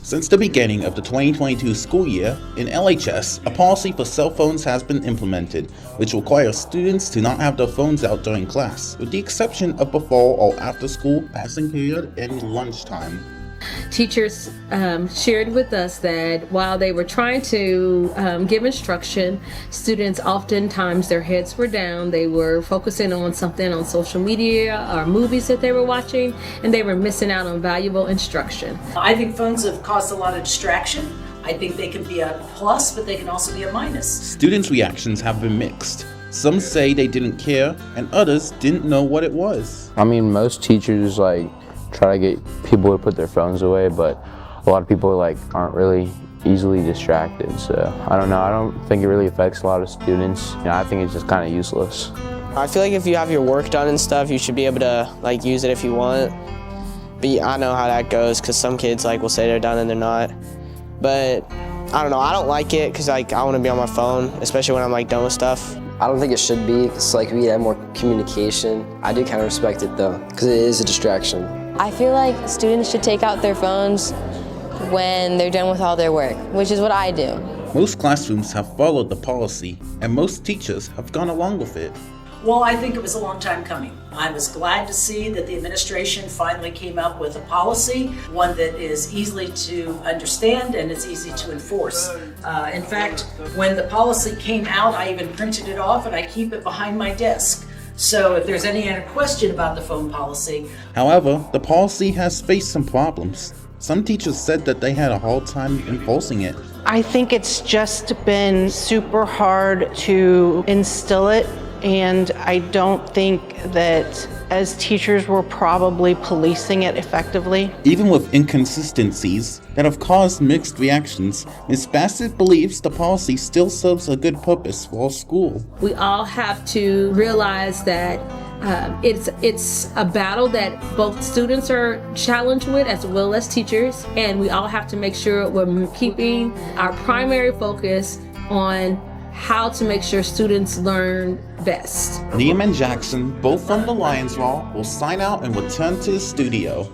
Since the beginning of the 2022 school year, in LHS, a policy for cell phones has been implemented, which requires students to not have their phones out during class, with the exception of before or after school, passing period, and lunchtime. Teachers shared with us that while they were trying to give instruction, students oftentimes their heads were down. They were focusing on something on social media or movies that they were watching, and they were missing out on valuable instruction. I think phones have caused a lot of distraction. I think they can be a plus, but they can also be a minus. Students' reactions have been mixed. Some say they didn't care, and others didn't know what it was. I mean, most teachers try to get people to put their phones away, but a lot of people aren't really easily distracted. So I don't know. I don't think it really affects a lot of students. I think it's just kind of useless. I feel like if you have your work done and stuff, you should be able to use it if you want. But I know how that goes because some kids will say they're done and they're not. But I don't know. I don't like it because I want to be on my phone, especially when I'm done with stuff. I don't think it should be because we have more communication. I do kind of respect it though because it is a distraction. I feel like students should take out their phones when they're done with all their work, which is what I do. Most classrooms have followed the policy, and most teachers have gone along with it. Well, I think it was a long time coming. I was glad to see that the administration finally came up with a policy, one that is easily to understand and it's easy to enforce. In fact, when the policy came out, I even printed it off and I keep it behind my desk. So if there's any other question about the phone policy. However, the policy has faced some problems. Some teachers said that they had a hard time enforcing it. I think it's just been super hard to instill it, and I don't think that as teachers we're probably policing it effectively. Even with inconsistencies that have caused mixed reactions, Ms. Bassett believes the policy still serves a good purpose for our school. We all have to realize that it's a battle that both students are challenged with as well as teachers, and we all have to make sure we're keeping our primary focus on how to make sure students learn best. Liam and Jackson, both from the Lions Law, will sign out and return to the studio.